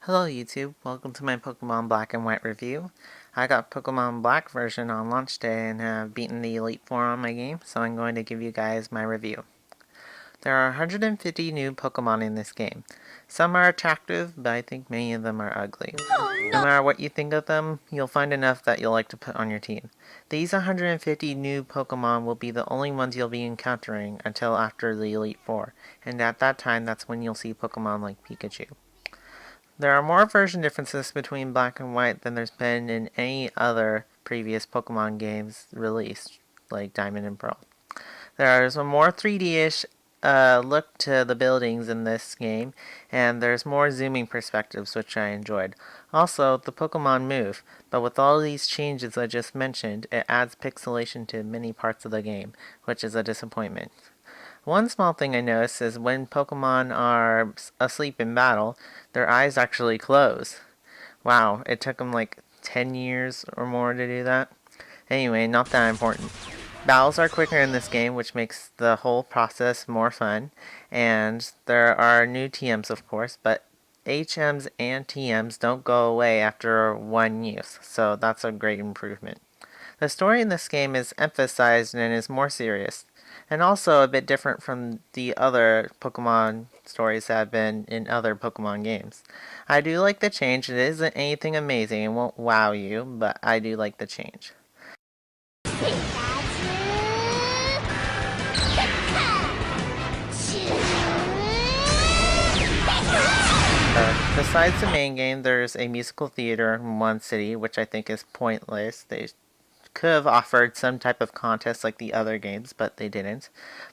Hello YouTube, welcome to my Pokemon Black and White review. I got Pokemon Black version on launch day and have beaten the Elite Four on my game, so I'm going to give you guys my review. There are 150 new Pokemon in this game. Some are attractive, but I think many of them are ugly. No matter what you think of them, you'll find enough that you'll like to put on your team. These 150 new Pokemon will be the only ones you'll be encountering until after the Elite Four, and at that time that's when you'll see Pokemon like Pikachu. There are more version differences between Black and White than there's been in any other previous Pokemon games released, like Diamond and Pearl. There's a more 3D-ish look to the buildings in this game, and there's more zooming perspectives, which I enjoyed. Also, the Pokemon move, but with all these changes I just mentioned, it adds pixelation to many parts of the game, which is a disappointment. One small thing I noticed is when Pokemon are asleep in battle, their eyes actually close. Wow, it took them like 10 years or more to do that. Anyway, not that important. Battles are quicker in this game, which makes the whole process more fun. And there are new TMs, of course, but HMs and TMs don't go away after one use, so that's a great improvement. The story in this game is emphasized and is more serious, and also a bit different from the other Pokemon stories that have been in other Pokemon games. I do like the change. It isn't anything amazing, it won't wow you, but I do like the change. Besides the main game, there's a musical theater in one city, which I think is pointless. They could have offered some type of contest like the other games, but they didn't.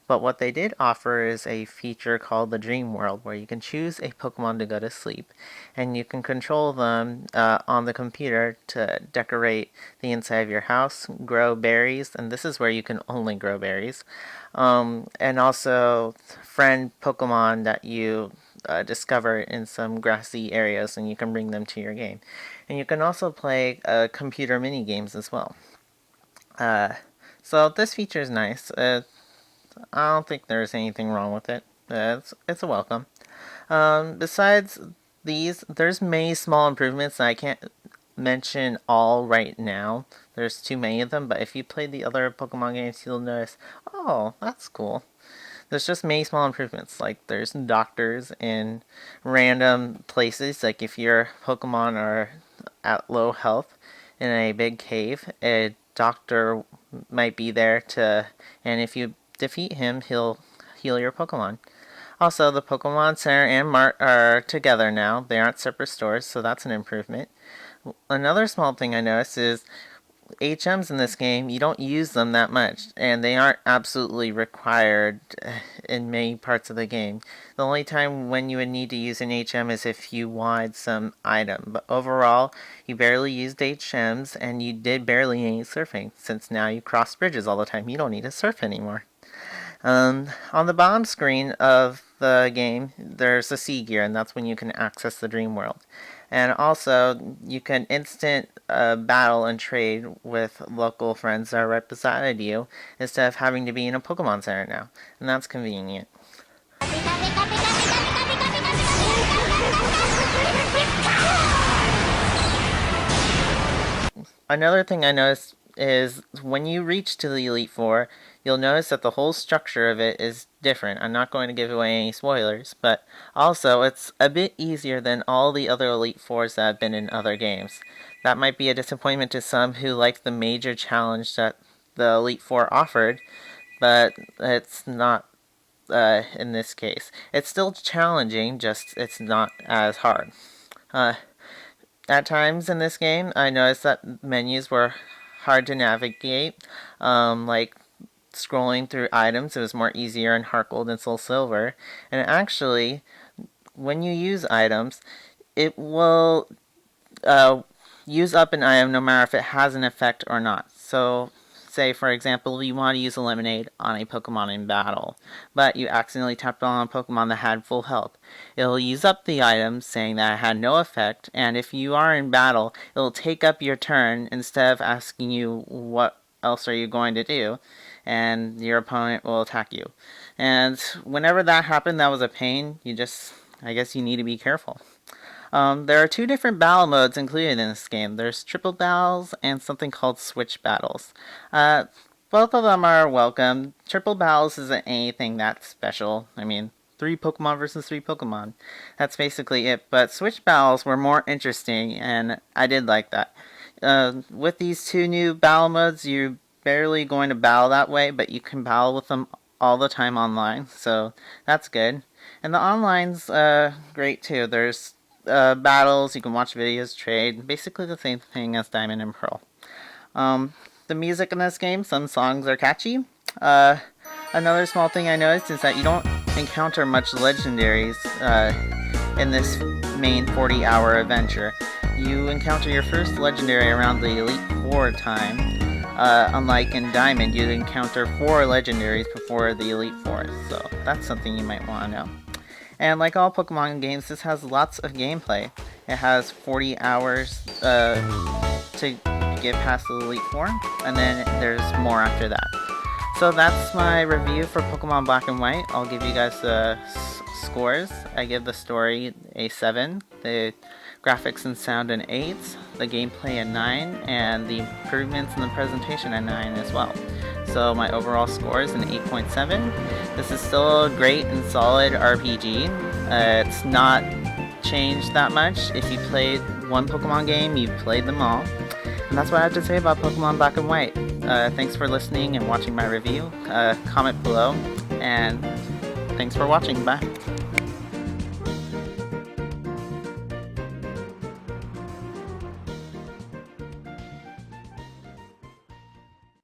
But what they did offer is a feature called the Dream World, where you can choose a Pokemon to go to sleep, and you can control them on the computer to decorate the inside of your house, grow berries, and this is where you can only grow berries, and also friend Pokemon that you discover in some grassy areas, and you can bring them to your game. And you can also play computer mini games as well. So this feature is nice. I don't think there's anything wrong with it. It's a welcome. Besides these, there's many small improvements that I can't mention all right now. There's too many of them, but if you play the other Pokemon games, you'll notice, oh, that's cool. There's just many small improvements, like there's doctors in random places, like if your Pokemon are at low health in a big cave, a doctor might be there and if you defeat him, he'll heal your Pokemon. Also, the Pokemon Center and Mart are together now. They aren't separate stores, so that's an improvement. Another small thing I noticed is HMs in this game, you don't use them that much, and they aren't absolutely required in many parts of the game. The only time when you would need to use an HM is if you wanted some item, but overall, you barely used HMs, and you did barely any surfing, since now you cross bridges all the time. You don't need to surf anymore. On the bottom screen of the game, there's a Sea Gear, and that's when you can access the Dream World. And also, you can instant battle and trade with local friends that are right beside you, instead of having to be in a Pokemon Center now. And that's convenient. Another thing I noticed is when you reach to the Elite Four, you'll notice that the whole structure of it is different. I'm not going to give away any spoilers, but also it's a bit easier than all the other Elite Fours that have been in other games. That might be a disappointment to some who like the major challenge that the Elite Four offered, but it's not in this case. It's still challenging, just it's not as hard. At times in this game, I noticed that menus were hard to navigate, like scrolling through items. It was more easier in Heart Gold and Soul Silver. And actually, when you use items, it will use up an item no matter if it has an effect or not. So, say for example, you want to use a lemonade on a Pokemon in battle, but you accidentally tapped on a Pokemon that had full health. It'll use up the item, saying that it had no effect, and if you are in battle, it'll take up your turn instead of asking you what else are you going to do, and your opponent will attack you. And whenever that happened, that was a pain. I guess you need to be careful. There are two different battle modes included in this game. There's triple battles and something called switch battles. Uh, Both of them are welcome. Triple battles isn't anything that special. I mean, three Pokemon versus three Pokemon. That's basically it. But switch battles were more interesting, and I did like that. With these two new battle modes, you're barely going to battle that way, but you can battle with them all the time online, so that's good. And the online's great too. There's battles, you can watch videos, trade, basically the same thing as Diamond and Pearl. The music in this game, some songs are catchy. Another small thing I noticed is that you don't encounter much legendaries in this main 40-hour adventure. You encounter your first legendary around the Elite Four time. Unlike in Diamond, you encounter 4 legendaries before the Elite Four, so that's something you might want to know. And like all Pokemon games, this has lots of gameplay. It has 40 hours to get past the Elite Four, and then there's more after that. So that's my review for Pokemon Black and White. I'll give you guys the scores. I give the story a 7, the graphics and sound an 8, the gameplay a 9, and the improvements in the presentation a 9 as well. So my overall score is an 8.7. This is still a great and solid RPG. It's not changed that much. If you played one Pokemon game, you've played them all. And that's what I have to say about Pokemon Black and White. Thanks for listening and watching my review. Comment below, and thanks for watching. Bye.